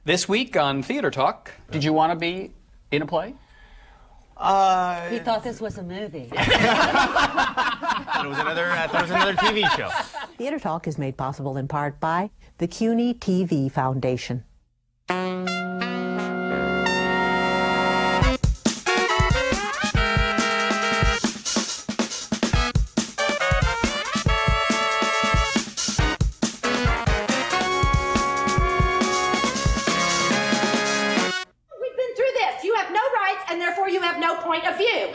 This week on Theater Talk, did you want to be in a play? He thought this was a movie. I thought it was another TV show. Theater Talk is made possible in part by the CUNY TV Foundation. Of view.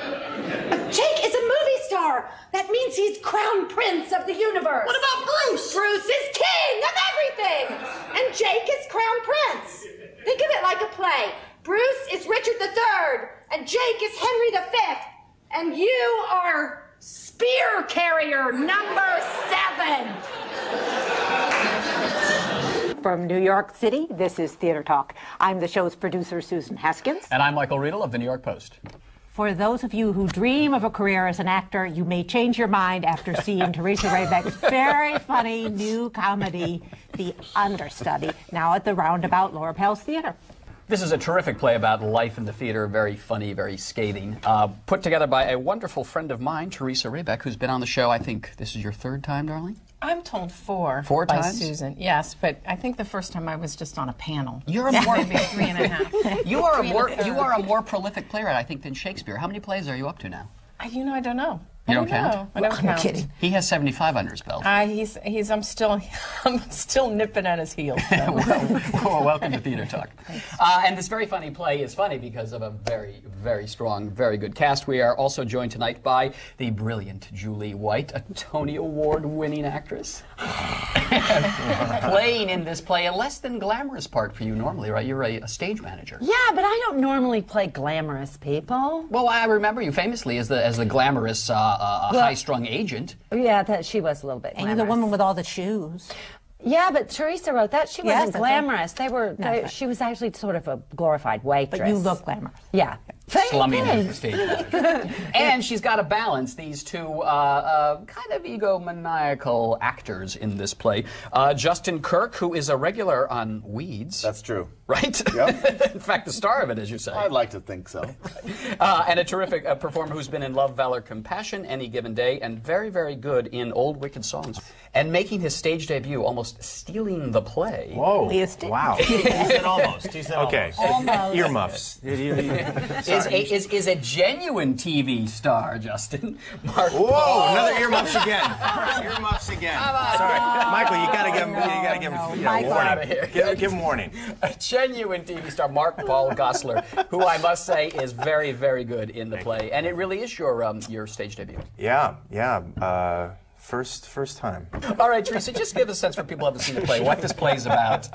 Jake is a movie star. That means he's crown prince of the universe. What about Bruce? Bruce is king of everything. And Jake is crown prince. Think of it like a play. Bruce is Richard III, and Jake is Henry V. And you are spear carrier number 7. From New York City, this is Theater Talk. I'm the show's producer, Susan Haskins. And I'm Michael Riedel of the New York Post. For those of you who dream of a career as an actor, you may change your mind after seeing Theresa Rebeck's very funny new comedy, The Understudy, now at the Roundabout Laura Pels Theater. This is a terrific play about life in the theater, very funny, very scathing, put together by a wonderful friend of mine, Theresa Rebeck, who's been on the show. I think this is your third time, darling? I'm told 4. 4 by times? Susan. Yes, but I think the first time I was just on a panel. You're a more maybe 3.5. you are a more prolific playwright, I think, than Shakespeare. How many plays are you up to now? You know, I don't know. You don't count? I don't count. I'm kidding. He has 75 under his belt. I'm still nipping at his heels. So. well, welcome to Theater Talk. And this very funny play is funny because of a very, very strong, very good cast. We are also joined tonight by the brilliant Julie White, a Tony Award-winning actress. Playing in this play a less than glamorous part for you normally, right? You're a stage manager. Yeah, but I don't normally play glamorous people. Well, I remember you famously as the glamorous, high-strung agent. Yeah, she was a little bit And glamorous. you're the woman with all the shoes. Yeah, but Theresa wrote that. She wasn't that's glamorous. right. She was actually sort of a glorified waitress. But you look glamorous. Yeah. Slumming into the stage. And she's got to balance these two kind of egomaniacal actors in this play. Justin Kirk, who is a regular on Weeds. That's true. Right? Yep. In fact, the star of it, as you say. I'd like to think so. And a terrific performer who's been in Love, Valor, Compassion, Any Given Day, and very, very good in Old Wicked Songs. And making his stage debut, almost stealing the play. Whoa. Wow. He said almost. He said okay. Almost. Earmuffs. Is a genuine TV star, Justin. Mark Whoa! Paul. Another earmuffs again. Earmuffs again. Sorry, Michael. You gotta give him. Warning. Give him warning. A genuine TV star, Mark Paul Gosselaar, who I must say is very, very good in the play, and it really is your stage debut. Yeah. First time. All right, Theresa, just give a sense for people who haven't seen the play, what this play is about,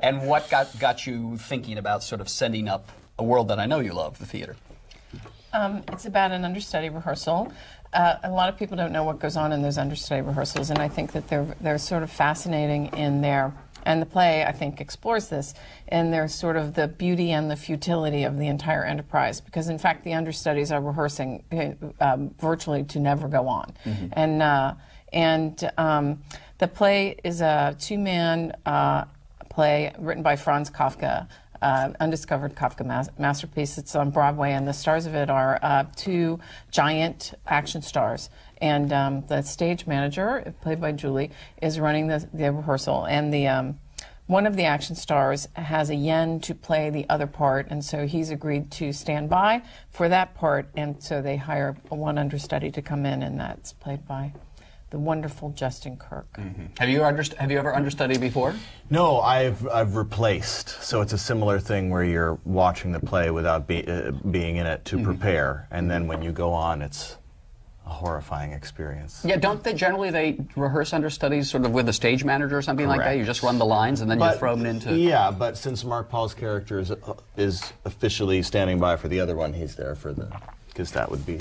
and what got you thinking about sort of setting up a world that I know you love, the theater. It's about an understudy rehearsal. A lot of people don't know what goes on in those understudy rehearsals, and I think that they're sort of fascinating in there. And the play, I think, explores this, and there's sort of the beauty and the futility of the entire enterprise, because in fact the understudies are rehearsing virtually to never go on. And the play is a 2-man play written by Franz Kafka, undiscovered Kafka masterpiece. It's on Broadway, and the stars of it are 2 giant action stars. And the stage manager, played by Julie, is running the rehearsal. And one of the action stars has a yen to play the other part, and so he's agreed to stand by for that part. And so they hire one understudy to come in, and that's played by the wonderful Justin Kirk. Have you ever understudied before? No, I've replaced. So it's a similar thing where you're watching the play without being in it to prepare, and then when you go on, it's a horrifying experience. Yeah, don't they generally rehearse understudies sort of with a stage manager or something like that? You just run the lines and then you throw them into... Yeah, but since Mark Paul's character is officially standing by for the other one, he's there for because that would be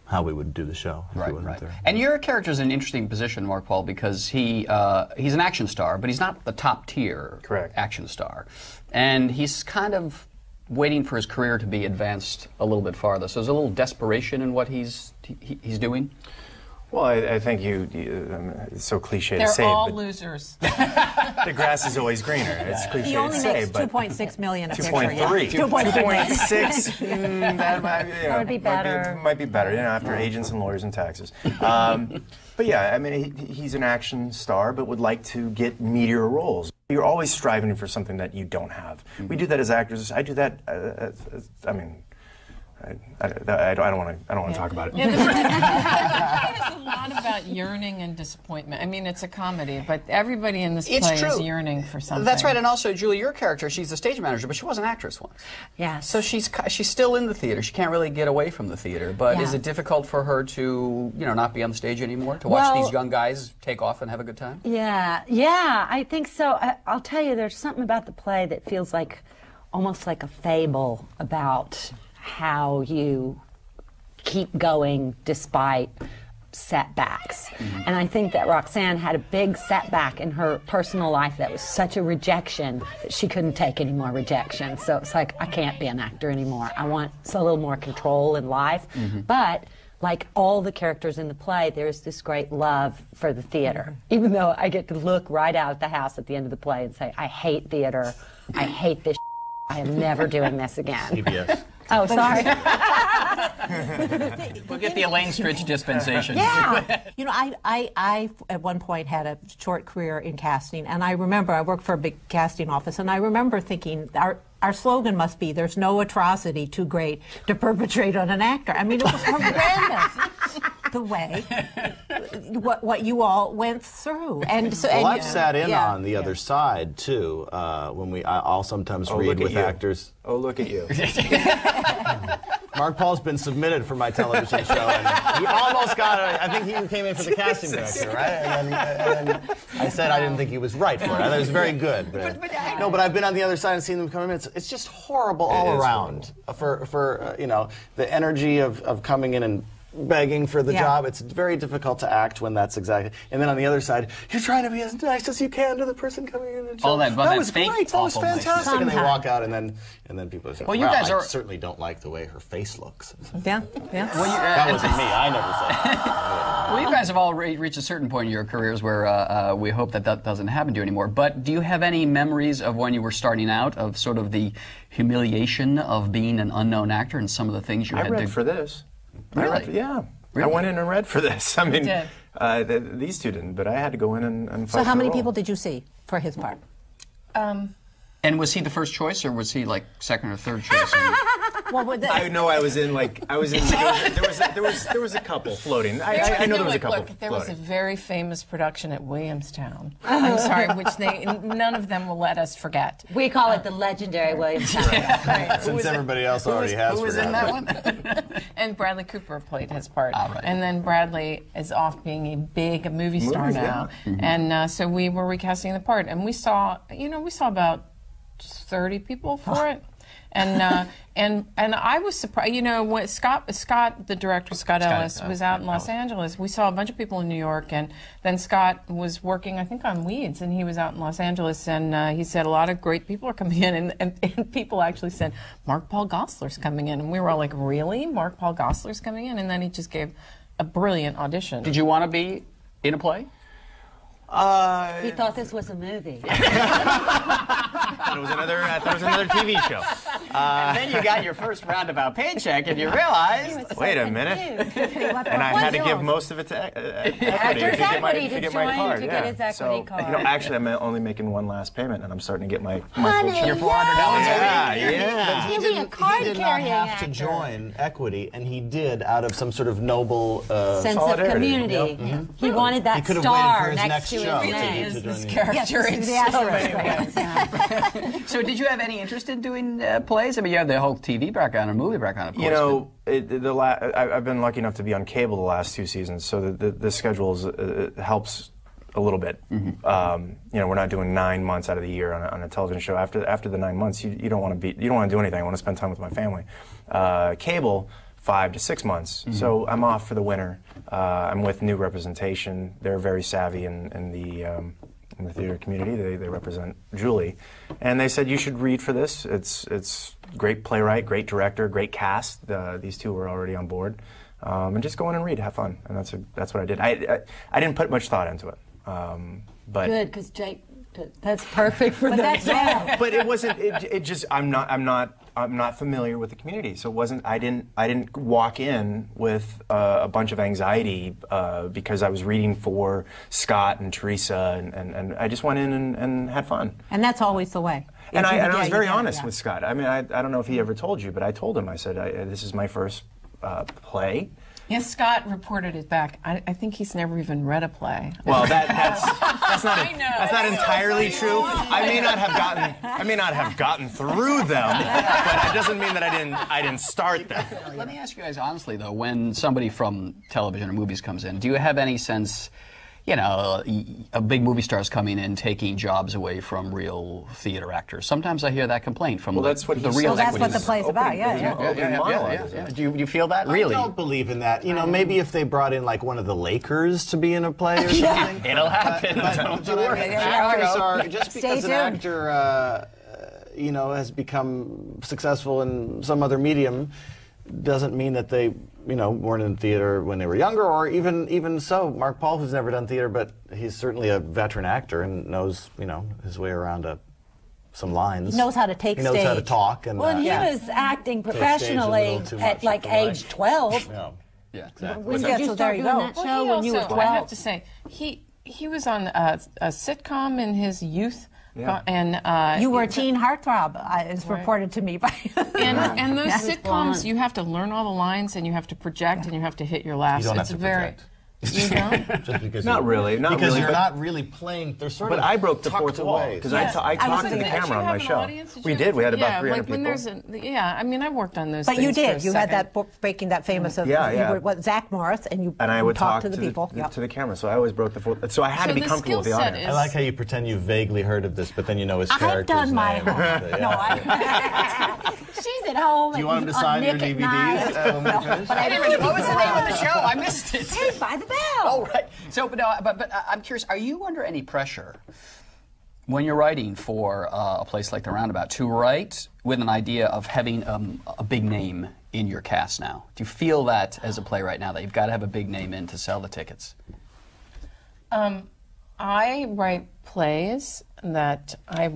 how we would do the show if he wasn't there. And your character's in an interesting position, Mark Paul, because he's an action star, but he's not the top tier action star. And he's kind of waiting for his career to be advanced a little bit farther. So there's a little desperation in what he's doing. Well, I think it's so cliche They're to say, all but losers. the grass is always greener. It's cliche He to only say, makes but 2.6 million a picture. 2.3. 2.6. That might, That would be better. Might be better, after agents and lawyers and taxes. But yeah, I mean, he's an action star, but would like to get meatier roles. You're always striving for something that you don't have. We do that as actors. I do that. I mean, I don't want to talk about it. Yeah, it's a lot about yearning and disappointment. I mean, it's a comedy, but everybody in this play is yearning for something. That's right, and also, Julie, your character, she's the stage manager, but she was an actress once. Yeah. So she's still in the theater. She can't really get away from the theater, but is it difficult for her to, not be on the stage anymore, to watch these young guys take off and have a good time? Yeah, I think so. I'll tell you, there's something about the play that feels like almost like a fable about how you keep going despite setbacks. And I think that Roxanne had a big setback in her personal life that was such a rejection that she couldn't take any more rejection. So it's like, I can't be an actor anymore. I want a little more control in life. But like all the characters in the play, there's this great love for the theater. Even though I get to look right out at the house at the end of the play and say, I hate theater. I hate this. I am never doing this again. CBS. Oh, sorry. We'll get the Elaine Stritch dispensation. Yeah. I at one point had a short career in casting, and I remember I worked for a big casting office, and I remember thinking our slogan must be, there's no atrocity too great to perpetrate on an actor. I mean, it was horrendous the way what you all went through. And so, well, I've sat in on the other side too. When I'll sometimes read with actors. Oh, look at you. Mark Paul's been submitted for my television show, and he almost got it. I think he came in for the casting director, right? And then I said I didn't think he was right for it. I thought it was very good. But I've been on the other side and seen them come in. It's just horrible all around for the energy of coming in and begging for the job. It's very difficult to act when that's exactly. And then on the other side, you're trying to be as nice as you can to the person coming in. And all that was great. That was fantastic. And they walk out, and then people say, "Well, you guys certainly don't like the way her face looks." Yeah. Well, that wasn't me. I never said that. Well, you guys have all reached a certain point in your careers where we hope that doesn't happen to you anymore. But do you have any memories of when you were starting out, of sort of the humiliation of being an unknown actor and some of the things you had to... I read for this. Really? Yeah. Really? I went in and read for this. I mean, these two didn't, but I had to go in and fight. So how many people did you see for his part? And was he the first choice, or was he like second or third choice? I know I was in. There was a couple floating. I know there was a couple. Look, there was a very famous production at Williamstown. I'm sorry, which none of them will let us forget. We call it the legendary Williamstown. Right. Since everybody else already has. Who was in that one? And Bradley Cooper played his part. Right. And then Bradley is off being a movie star now. Yeah. And so we were recasting the part, and we saw about 30 people for it. And I was surprised. When Scott, the director, Scott Ellis, was out in Los Angeles, we saw a bunch of people in New York, and then Scott was working, I think, on Weeds, and he was out in Los Angeles, and he said a lot of great people are coming in, and people actually said, Mark Paul Gosselaar's coming in, and we were all like, really? Mark Paul Gosselaar's coming in? And then he just gave a brilliant audition. Did you want to be in a play? He thought this was a movie. I thought it was another TV show. And then you got your first roundabout paycheck, and you realized. Wait a minute. And I had to give most of it to equity to get my card. To get his equity card. Actually, I'm only making one last payment, and I'm starting to get my full check. Your $400 Yeah. He did not have to join equity, and he did out of some sort of noble sense of community. Yep. Mm-hmm. He wanted that he could have star waited for his next to show his to name. join This the character in so many ways. So did you have any interest in doing plays? I mean, you have the whole TV background or movie background, of course. I've been lucky enough to be on cable the last 2 seasons, so the schedule helps a little bit. Mm-hmm. We're not doing 9 months out of the year on a television show. After the 9 months, you don't want to do anything. I want to spend time with my family. Cable, 5 to 6 months. Mm-hmm. So I'm off for the winter. I'm with New Representation. They're very savvy in the theater community. They represent Julie, and they said you should read for this. It's great playwright, great director, great cast. These two were already on board. and just go in and read, have fun, and that's what I did. I didn't put much thought into it, but Good, because Jake, that's perfect for that. but it wasn't. It just I'm not familiar with the community, so it wasn't. I didn't walk in with a bunch of anxiety because I was reading for Scott and Theresa, and I just went in and had fun. And that's always the way. And I was very honest with Scott. I mean, I don't know if he ever told you, but I told him. I said, "This is my first play." Yes, Scott reported it back. I think he's never even read a play. Well, that's not entirely true. I may not have gotten through them, but it doesn't mean that I didn't start them. Let me ask you guys honestly, though, when somebody from television or movies comes in, do you have any sense, you know, a big movie star's coming in, taking jobs away from real theater actors? Sometimes I hear that complaint from the real. Well, that's what the play's about. Yeah. Do you feel that? Really? I don't believe in that. You know, maybe if they brought in like one of the Lakers to be in a play or something. It'll happen. But actors are, just because an actor, you know, has become successful in some other medium, doesn't mean that they, you know, weren't in theater when they were younger, or even so, Mark Paul, who's never done theater, but he's certainly a veteran actor and knows, you know, his way around some lines. He knows how to take stage. He knows how to talk. And, well, and he was acting professionally at like age 12. Yeah, exactly. When did you start doing that show? When you were 12? I have to say, he was on a sitcom in his youth. Yeah. And you were a teen heartthrob, is reported to me by. and those sitcoms, you have to learn all the lines, and you have to project, and you have to hit your laughs. You don't it's have to very. project. You don't? Just because Not really. Because you're not really playing. They're sort of But I broke the fourth wall away. because I talked to the camera on my show. We did. We had about 300 people. I mean, I worked on those. But things you did. For You a had second. that book breaking that famous of Zach Morris, and I would talk to the people. To the camera. So I always broke the fourth. So I had to be comfortable with the audience. I like how you pretend you've vaguely heard of this, but then you know his character's I've done my name. homework. No, she's at home. Do you want him to sign your DVDs when we finish? What was the name of the show? I missed it. Saved by the Bell. Oh, right. So, but I'm curious, are you under any pressure when you're writing for a place like The Roundabout to write with an idea of having a big name in your cast now? Do you feel that as a playwright now, that you've got to have a big name in to sell the tickets? I write plays that I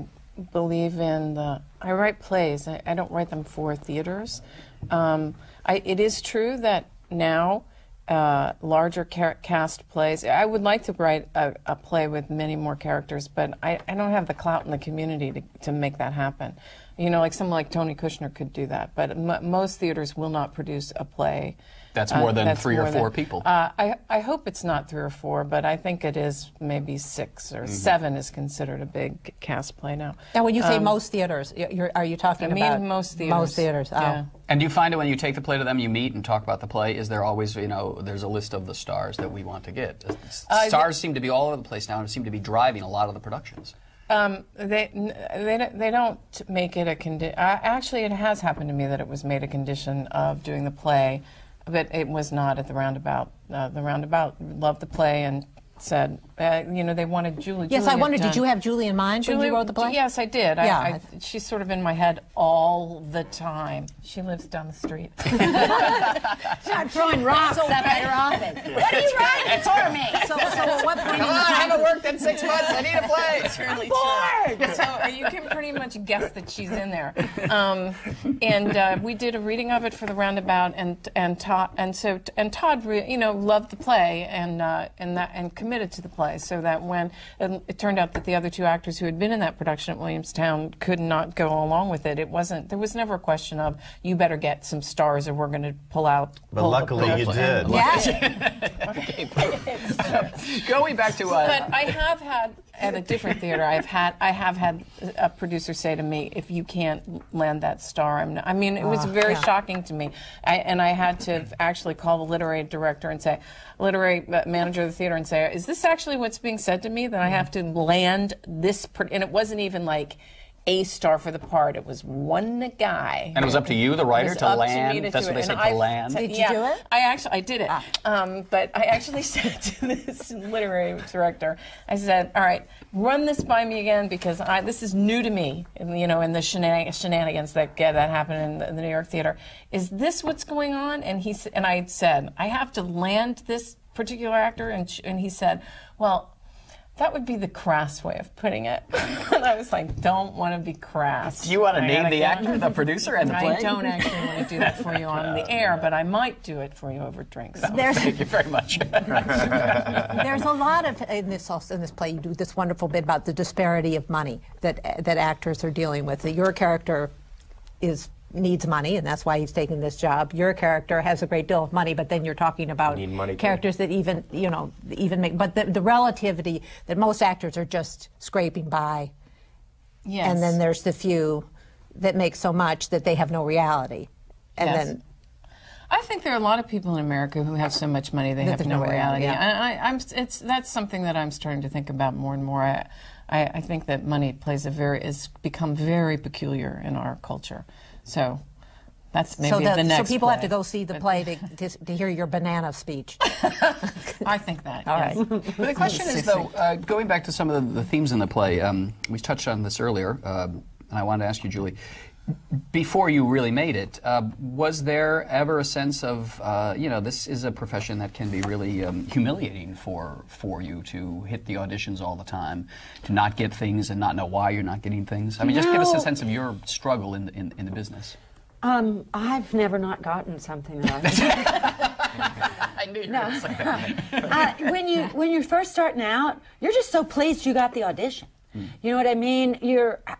believe in. I write plays. I don't write them for theaters. It is true that now larger cast plays. I would like to write a play with many more characters, but I don't have the clout in the community to make that happen. You know, like someone like Tony Kushner could do that, but most theaters will not produce a play. That's more than three or four people. I hope it's not 3 or 4, but I think it is maybe 6 or 7 is considered a big cast play now. Now, when you say most theaters, are you talking about? I mean most theaters. Most theaters. Oh. Yeah. And do you find it when you take the play to them, you meet and talk about the play? Is there always, you know, there's a list of the stars that we want to get? Stars seem to be all over the place now and seem to be driving a lot of the productions. They don't make it a condition. Actually, it has happened to me that it was made a condition of doing the play, but it was not at the Roundabout. The Roundabout loved the play and said, you know, they wanted Julie. Yes, I wondered, did you have Julie in mind when you wrote the play? Yes, I did. Yeah. She's sort of in my head all the time. She lives down the street. She's not throwing rocks up at her office. What are you writing for me? So at what point Come on, I haven't worked in 6 months. I need a play. It's really bored. So you can pretty much guess that she's in there. And we did a reading of it for the Roundabout, and Todd, you know, loved the play and committed to the play. So that when it turned out that the other 2 actors who had been in that production at Williamstown could not go along with it, there was never a question of you better get some stars or we're going to pull But luckily you did. Yeah. Okay. Going back to but I have had at a different theater. I have had a producer say to me, "If you can't land that star, I'm not." I mean, it was very shocking to me, and I had to actually call the literary director and say, literary manager of the theater, and say, "Is this actually what's being said to me? That I have to land this?" And it wasn't even like a star for the part. It was one guy. And it was up to you, the writer, to land? That's what they said, to land? Did you do it? I did it. But I actually said to this literary director, I said, all right, run this by me again, because this is new to me, in the shenanigans that happened in the New York theater. Is this what's going on? And I said, I have to land this particular actor, and he said, well, that would be the crass way of putting it. And I was like, don't want to be crass. Do you want to name the actor, the producer, and the play? I don't actually want to do that for you on the air, but I might do it for you over drinks. Thank you very much. There's a lot of, in this play, you do this wonderful bit about the disparity of money that actors are dealing with. Your character needs money, and that's why he's taking this job. Your character has a great deal of money, but then you're talking about characters that even make, but the relativity that most actors are just scraping by. Yes. And then there's the few that make so much that they have no reality. And then I think there are a lot of people in America who have so much money they have no reality. Yeah. That's something that I'm starting to think about more and more. I think that money has become very peculiar in our culture. So that's maybe the next. So people play. have to go see the play to hear your banana speech. I think that. All yes. right. But the question is, though, going back to some of the themes in the play, we touched on this earlier, and I wanted to ask you, Julie, before you really made it, was there ever a sense of, this is a profession that can be really humiliating for you, to hit the auditions all the time, to not get things and not know why you're not getting things? I mean, just give us a sense of your struggle in the business. I've never not gotten something that I knew you were going to say that. when you're first starting out, you're just so pleased you got the audition. You know what I mean?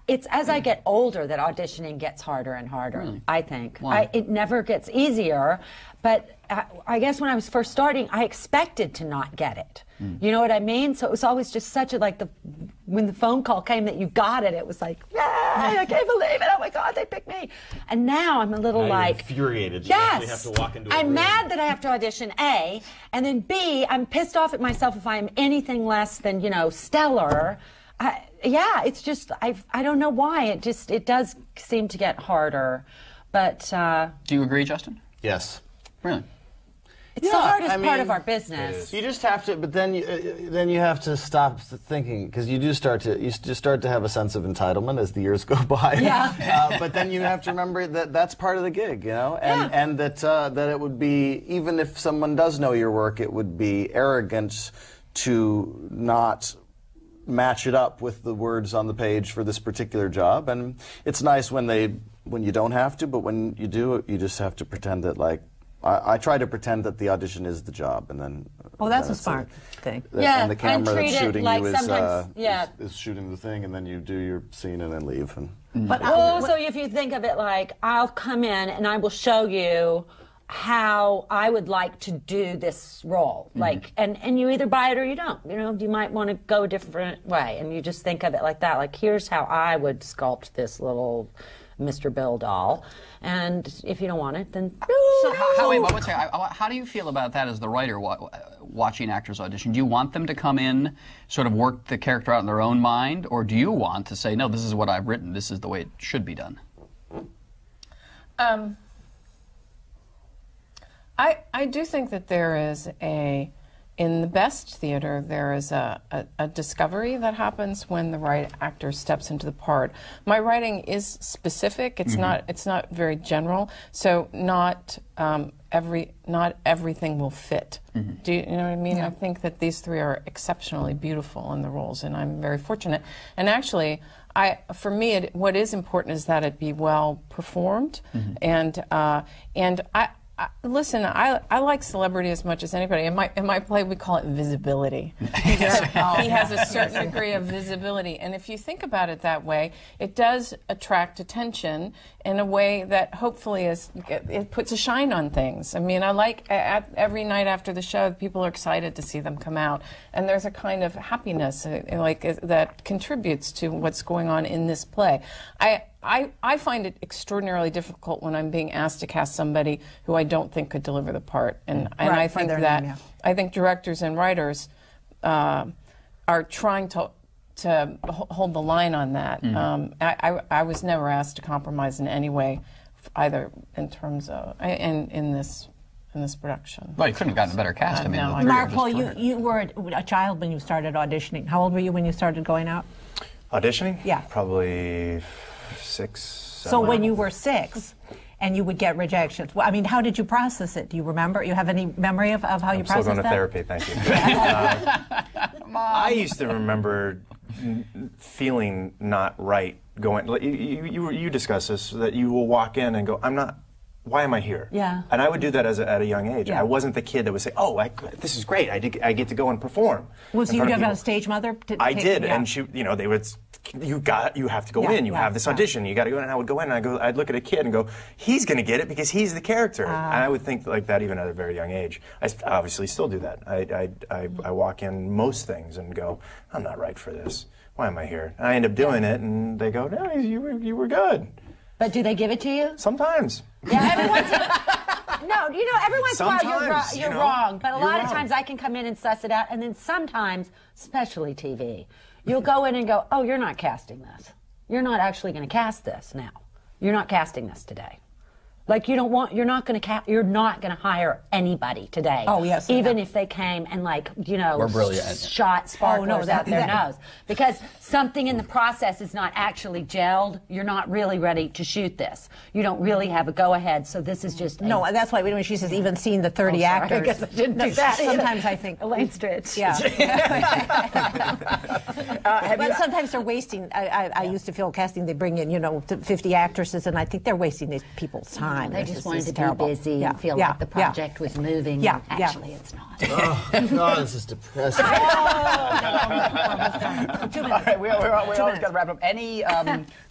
It's as I get older that auditioning gets harder and harder, really? I think. It never gets easier, but I guess when I was first starting, I expected to not get it. You know what I mean? So it was always just such a, when the phone call came that you got it, it was like, yay, I can't believe it, oh my God, they picked me. And now I'm a little infuriated. You actually have to walk into I'm mad that I have to audition, A, and then B, I'm pissed off at myself if I'm anything less than, stellar. It's just, I don't know why. It does seem to get harder. But do you agree, Justin? Yes. Really? It's the hardest part of our business. You just have to, but then you have to stop thinking, because you just start to have a sense of entitlement as the years go by. Yeah. But then you have to remember that that's part of the gig, and that it would be, even if someone does know your work, it would be arrogant to not match it up with the words on the page for this particular job. And it's nice when you don't have to, but when you do, you just have to pretend that, I try to pretend that the audition is the job, and then. Oh, that's a smart thing. And the camera that's shooting you is shooting the thing, and then you do your scene and then leave. But also, if you think of it I'll come in and I will show you how I would like to do this role, and you either buy it or you don't. You might want to go a different way, and you just think of it like that. Here's how I would sculpt this little Mr. Bill doll, and if you don't want it, then so how do you feel about that as the writer watching actors audition? Do you want them to come in, sort of work the character out in their own mind, or do you want to say, no, this is what I've written, this is the way it should be done? I do think that there is in the best theater, there is a discovery that happens when the right actor steps into the part. My writing is specific. It's not very general. So not everything will fit. Do you know what I mean? Yeah. I think that these three are exceptionally beautiful in the roles, and I'm very fortunate. And actually, for me, what is important is that it be well performed, and listen, I like celebrity as much as anybody. In my play, we call it visibility. He has a certain degree of visibility, and if you think about it that way, it does attract attention in a way that hopefully it puts a shine on things. I mean, I like every night after the show, people are excited to see them come out, and there's a kind of happiness that contributes to what's going on in this play. I find it extraordinarily difficult when I'm being asked to cast somebody who I don't think could deliver the part, and I think that I think directors and writers are trying hold the line on that. I was never asked to compromise in any way, either in terms of in this production. Well, you couldn't have gotten a better cast. I mean, no, Mark Paul, you were a child when you started auditioning. How old were you when you started going out? Auditioning? Yeah. Probably 6, 7. So when you were 6 and you would get rejections, well, I mean, how did you process it? Do you remember? You have any memory of how you processed that? I'm still going to therapy, thank you. I used to remember feeling not right going, you discussed this, that you will walk in and go, why am I here? Yeah. And I would do that at a young age. Yeah. I wasn't the kid that would say, oh, this is great. I get to go and perform. Was you have a stage mother? I did, and she, they would, you have to go in. You have this audition. You got to go in. And I would go in, and I'd look at a kid and go, he's going to get it because he's the character. And I would think like that even at a very young age. I obviously still do that. I walk in most things and go, I'm not right for this. Why am I here? And I end up doing it, and they go, no, you were good. But do they give it to you? Sometimes. Yeah, every once in a No, every once in a while Sometimes, you're wrong. But a lot of times I can come in and suss it out. And then sometimes, especially TV, you'll go in and go, oh, you're not casting this. You're not actually going to cast this now. You're not casting this today. Like you're not going to hire anybody today. Oh, yes. Even if they came and We're brilliant. shot sparklers out their nose. Because something in the process is not actually gelled. You're not really ready to shoot this. You don't really have a go-ahead, so this is just... No, that's why when she says even seeing the 30 actors... I guess I didn't do that. Sometimes I think... Elaine Stritch. Yeah. But sometimes they're wasting... I used to feel casting, they bring in, 50 actresses, and I think they're wasting these people's time. They just wanted to terrible. be busy and feel like the project was moving. Yeah. And actually, it's not. Oh, this is depressing. All right, we always got to wrap up. Any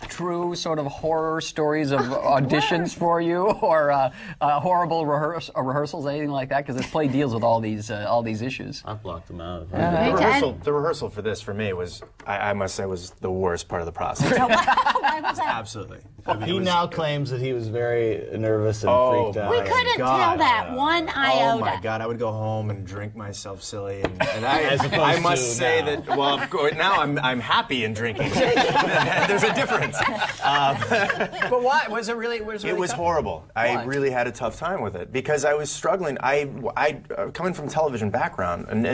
true sort of horror stories of auditions for you, or horrible rehearsals, anything like that? Because this play deals with all these issues. I've blocked them out. The rehearsal for this, for me, was, I must say, was the worst part of the process. Why was that? Absolutely. He now claims that he was very nervous and freaked out. We couldn't tell that one iota. Oh my God! I would go home and drink myself silly, and As opposed I must to say now. that. Well, of course, now I'm happy in drinking. There's a difference. But why? Was it really? It was horrible. I really had a tough time with it because I was struggling. I coming from television background, and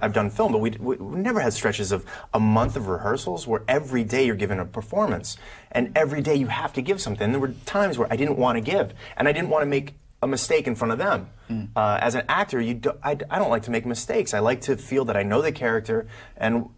I've done film, but we never had stretches of a month of rehearsals where every day you're given a performance, and every day you have to give something. There were times where I didn't want to give, and I didn't want to make a mistake in front of them. As an actor, I don't like to make mistakes. I like to feel that I know the character, and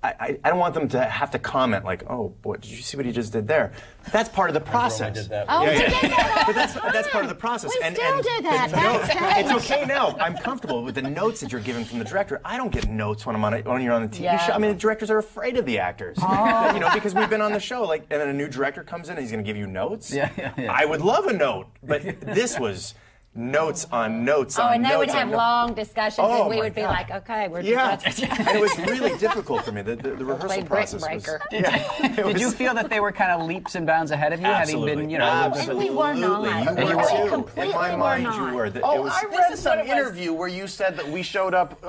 I don't want them to have to comment like, "Oh, boy, did you see what he just did there?" That's part of the process. Did that. Oh, we did that. But that's part of the process. We still do that. It's okay now. I'm comfortable with the notes that you're given from the director. I don't get notes when you're on a TV show. I mean, the directors are afraid of the actors. Because we've been on the show, and then a new director comes in and he's going to give you notes. Yeah. I would love a note, but this was notes on notes on notes. And they would have long discussions, and we would be like, okay, we're just... And it was really difficult for me, the rehearsal process. Did you feel that they were kind of leaps and bounds ahead of you, Absolutely. having been, And we were not. You were too. Completely In my were mind, not. you were. I read some interview where you said that we showed up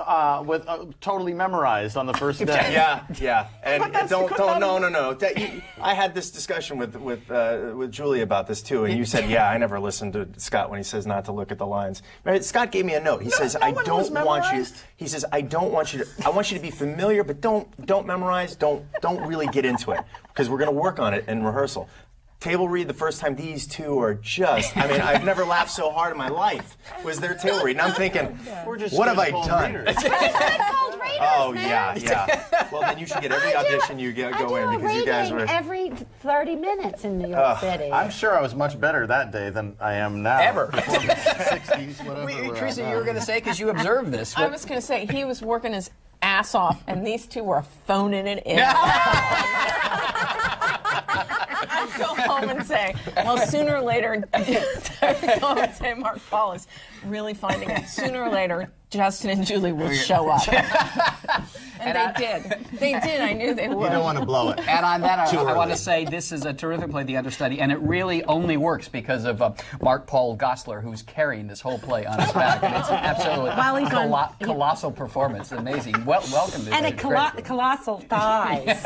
with totally memorized on the first day. Yeah. And no. I had this discussion with Julie about this too, and you said, I never listened to Scott when he says not to look at the lines. Right? Scott gave me a note. He says, I want you to, I want you to be familiar, but don't memorize, don't really get into it, because we're going to work on it in rehearsal. Table read the first time, these two are just, I've never laughed so hard in my life, was their table read. And I'm thinking, what have I done? Oh, yeah. Well, then you should get every audition you go in, because you guys were... every 30 minutes in New York City. I'm sure I was much better that day than I am now. Ever. Before the 60s, whatever. Teresa, you were going to say, because you observed this. I was going to say, he was working his ass off, and these two were phoning it in. I'd go home and say, well, sooner or later, I'd go home and say, Mark Paul is really finding it. Sooner or later, Justin and Julie will show up. And they did. They did. I knew they would. You don't want to blow it. And on that, Too I want to early. say this is a terrific play, The Understudy, and it really only works because of Mark Paul Gosselaar, who's carrying this whole play on his back. And it's an absolutely Well, he's colossal performance. Amazing. Welcome to And colossal thighs.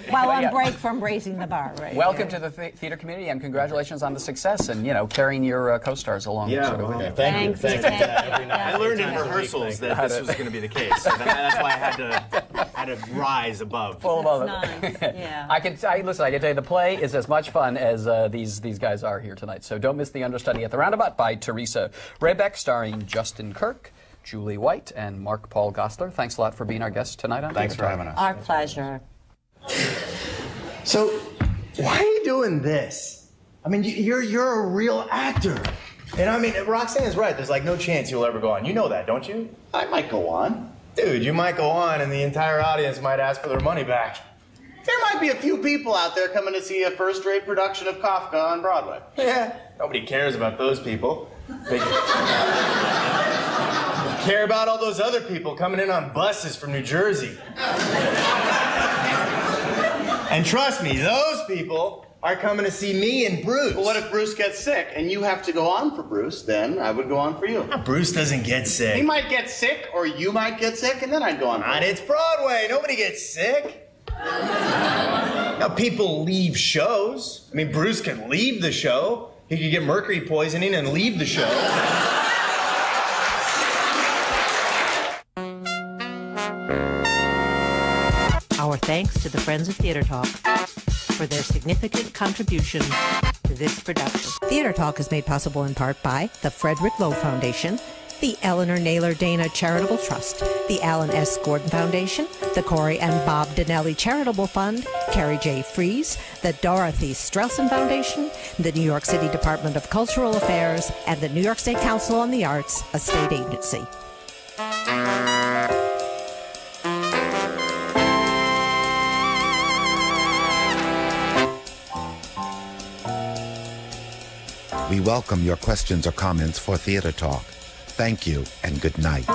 While on break from raising the bar, right? Welcome to the theater community, and congratulations on the success and, carrying your co-stars along. Yeah, sort of. okay. Thank you. Thanks. Thank you. Every night. I learned in rehearsals that this was going to be the case. So that's why I had to rise above. Full above it. Nice. Yeah. I can tell you the play is as much fun as these guys are here tonight. So don't miss The Understudy at the Roundabout by Theresa Rebeck, starring Justin Kirk, Julie White, and Mark Paul Gosselaar. Thanks a lot for being our guest tonight on Thanks Theater for Talk. having us. Our pleasure. So, why are you doing this? I mean, you're a real actor. And I mean, Roxanne's right. There's like no chance you'll ever go on. You know that, don't you? I might go on. Dude, you might go on and the entire audience might ask for their money back. There might be a few people out there coming to see a first-rate production of Kafka on Broadway. Yeah, nobody cares about those people. They care about all those other people coming in on buses from New Jersey. And trust me, those people are coming to see me and Bruce. But what if Bruce gets sick and you have to go on for Bruce? Then I would go on for you. Bruce doesn't get sick. He might get sick, or you might get sick, and then I'd go on for And you. it's Broadway. Nobody gets sick. Now, people leave shows. I mean, Bruce can leave the show. He could get mercury poisoning and leave the show. Our thanks to the Friends of Theater Talk for their significant contribution to this production. Theater Talk is made possible in part by the Frederick Loewe Foundation, the Eleanor Naylor Dana Charitable Trust, the Alan S. Gordon Foundation, the Cory and Bob Donnelly Charitable Fund, Carrie J. Fries, the Dorothy STRELSIN Foundation, the New York City Department of Cultural Affairs, and the New York State Council on the Arts, a state agency. We welcome your questions or comments for Theater Talk. Thank you and good night.